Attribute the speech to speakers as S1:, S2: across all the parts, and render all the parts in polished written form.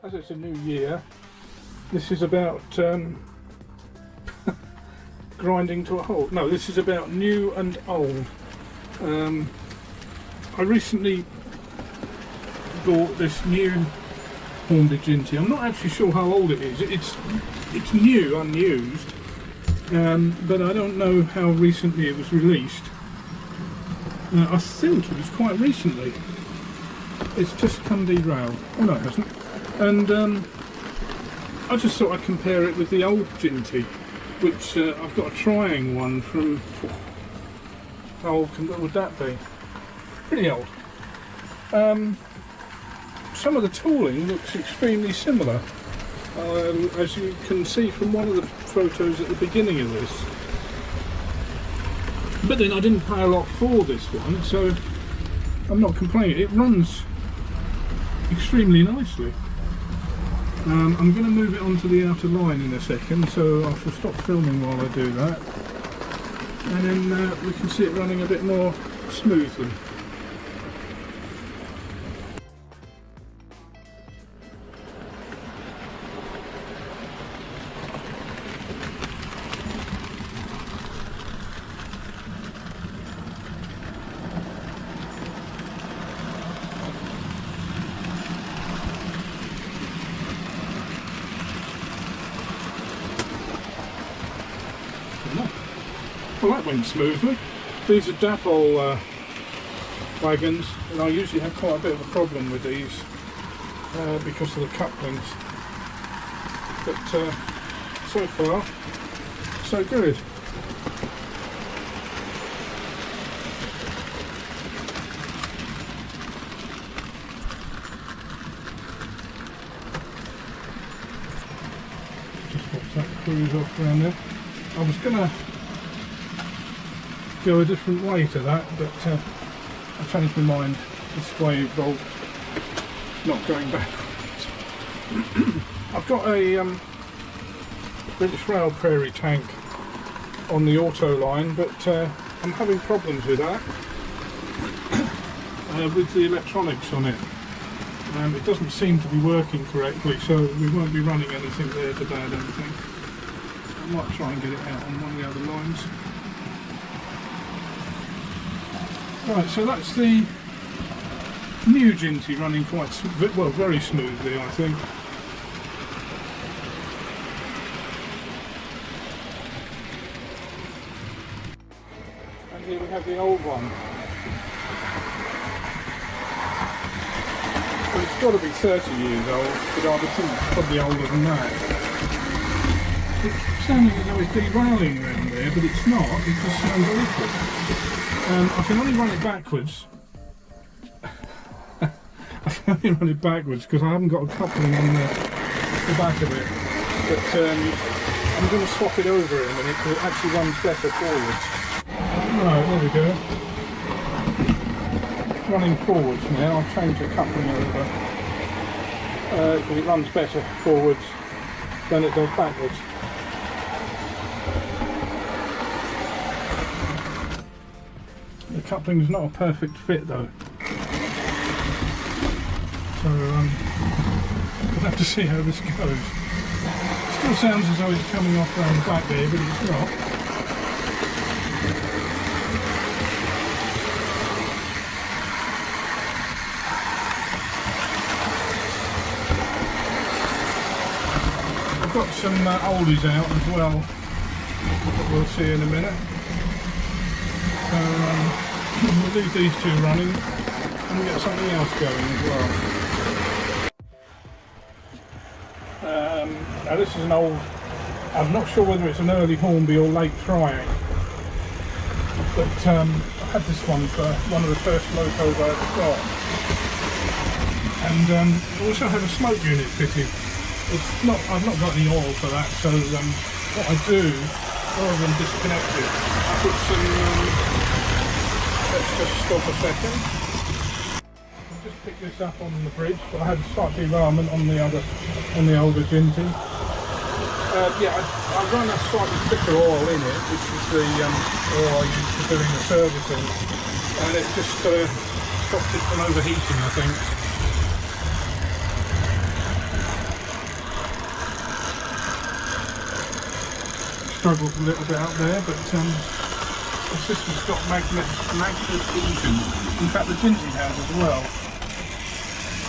S1: as it's a new year, this is about grinding to a halt. No, this is about new and old. I recently bought this new Hornby Jinty. I'm not actually sure how old it is. It's new, unused, but I don't know how recently it was released. I think it was quite recently. It's just come derailed. Oh no, it hasn't. And I just thought I'd compare it with the old Jinty, which I've got a Triang one from. How old would that be? Pretty old. Some of the tooling looks extremely similar, as you can see from one of the photos at the beginning of this. But then I didn't pay a lot for this one, so I'm not complaining. It runs extremely nicely. I'm going to move it onto the outer line in a second, so I shall stop filming while I do that, and then we can see it running a bit more smoothly. Well, that went smoothly. These are dapple wagons, and I usually have quite a bit of a problem with these because of the couplings. But so far, so good. Just watch that cruise off around there. I was going to go a different way to that, but I changed my mind. This way involved not going backwards. I've got a British Rail Prairie tank on the auto line, but I'm having problems with that, with the electronics on it. It doesn't seem to be working correctly, so we won't be running anything there today, I don't think. I might try and get it out on one of the other lines. Right, so that's the new Jinty running quite, well, very smoothly, I think. And here we have the old one. Well, it's got to be 30 years old, but I would think it's probably older than that. It's sounding as though it's derailing around there, but it's not. It just sounds awful. I can only run it backwards. I can only run it backwards because I haven't got a coupling on the back of it. But I'm going to swap it over in a minute because it actually runs better forwards. Right, there we go. It's running forwards now. I'll change the coupling over because it runs better forwards than it does backwards. The coupling's not a perfect fit though, so we'll have to see how this goes. It still sounds as though it's coming off around the back there, but it's not. I've got some oldies out as well that we'll see in a minute. So we'll leave these two running and get something else going as well. Now this is an old, I'm not sure whether it's an early Hornby or late Triang, but I had this one for one of the first locos I ever got. And I also have a smoke unit fitted. I've not got any oil for that, so what I do, rather than disconnect it, I put some let's just stop a second. I'll just pick this up on the bridge, but I had a slight derailment on the older Jinty. Yeah, I run a slightly thicker oil in it, which is the oil I use for doing the servicing, and it just stopped it from overheating, I think. struggles a little bit up there, but the system's got magnet fusion. In fact, the Jinty has as well.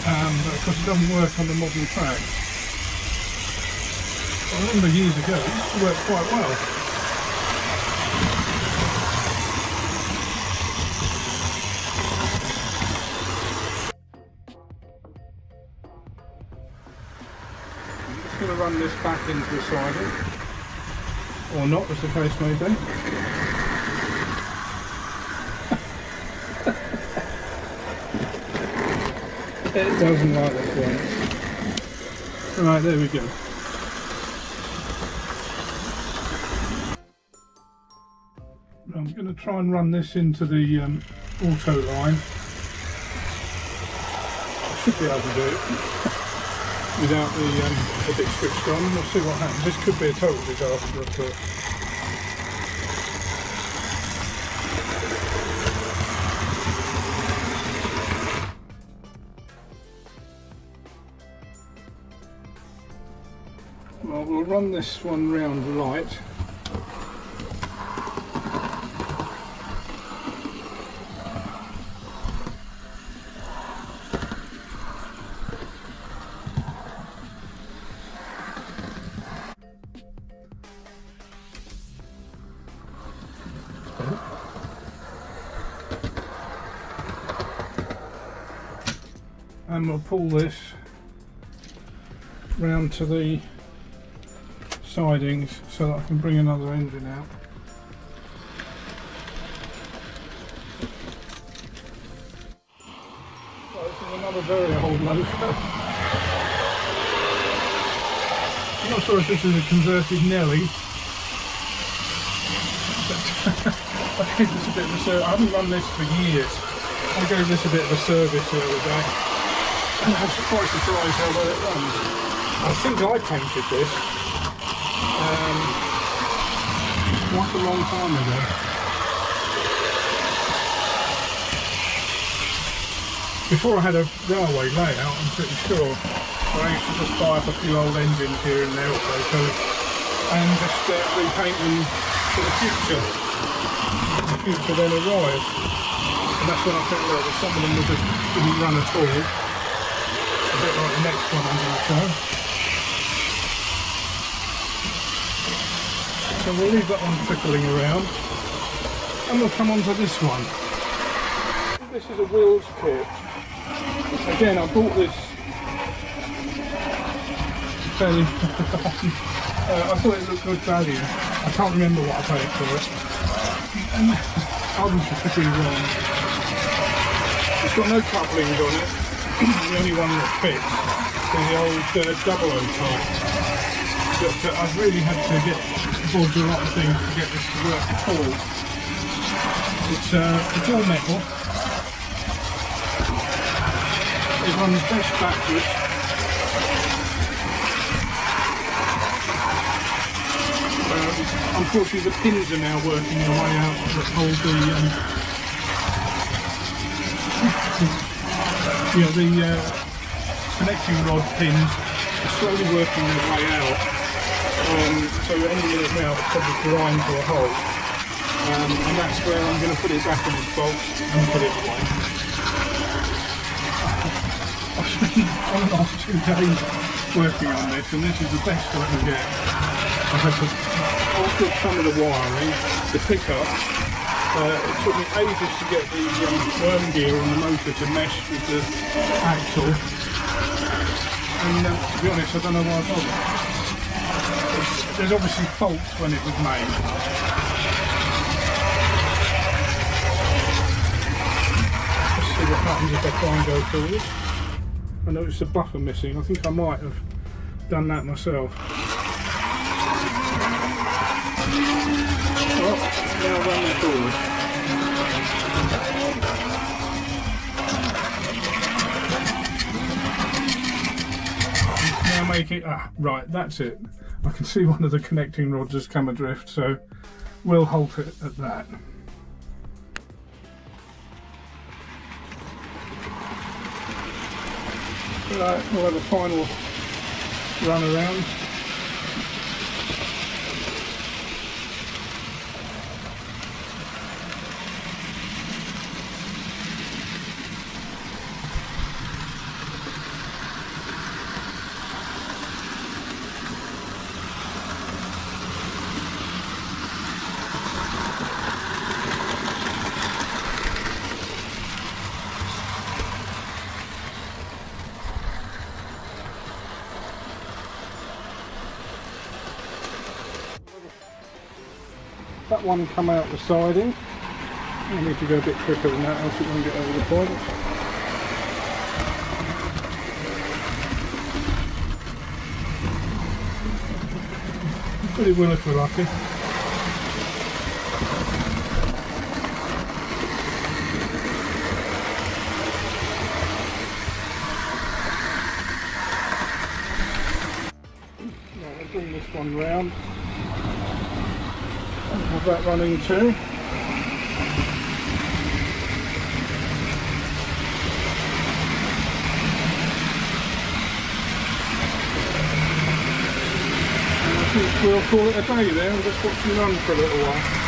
S1: But of course it doesn't work on the modern track. I remember years ago it used to work quite well. I'm just going to run this back into the siding, or not, as the case may be. It doesn't like this one. Right, there we go. I'm going to try and run this into the auto line. I should be able to do it without the bit switched on. We'll see what happens. This could be a total disaster, of course. Well, we'll run this one round light. And we'll pull this round to the sidings so that I can bring another engine out. So this is another very old loco. I'm not sure if this is a converted Nelly, but I gave this a bit of a service. I haven't run this for years. I gave this a bit of a service the other day, and I'm quite surprised how well it runs. I think I painted this quite a long time ago. Before I had a railway layout, I'm pretty sure. I used to just buy up a few old engines here and there, and just repaint them for the future. The future then arrived. And that's when I think, look, some of them just didn't run at all. A bit like the next one I'm going to show. So we'll leave that one trickling around, and we'll come on to this one. This is a wheels kit. Again, I bought this fairly I thought it looked good value. I can't remember what I paid for it. And I was pretty wrong. It's got no couplings on it. The only one that fits is the old double O type. But I've really had to get involved in a lot of things to get this to work at all. It's all metal. It runs best backwards. Unfortunately, the pins are now working their way out that hold the connecting rod pins are slowly working their way out. So any minute now it's probably grind to a hole, and that's where I'm going to put it back in its box and put it away. I've spent on and off 2 days working on this, and this is the best I can get. I've had to alter some of the wiring, the pickup. It took me ages to get the worm gear on the motor to mesh with the axle, and to be honest, I don't know why I bothered. There's obviously faults when it was made. Let's see what happens if I try and go forward. I noticed the buffer missing. I think I might have done that myself. Oh, now running forward. Now make it, right, that's it. I can see one of the connecting rods has come adrift, so we'll halt it at that. Right, we'll have a final run around. that one come out the siding. I need to go a bit quicker than that, else it won't get over the point. But it will if we're lucky. Right, I'll bring this one round and have that running too. We'll call it a day there and just watch you run for a little while.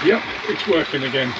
S1: Yep, it's working again.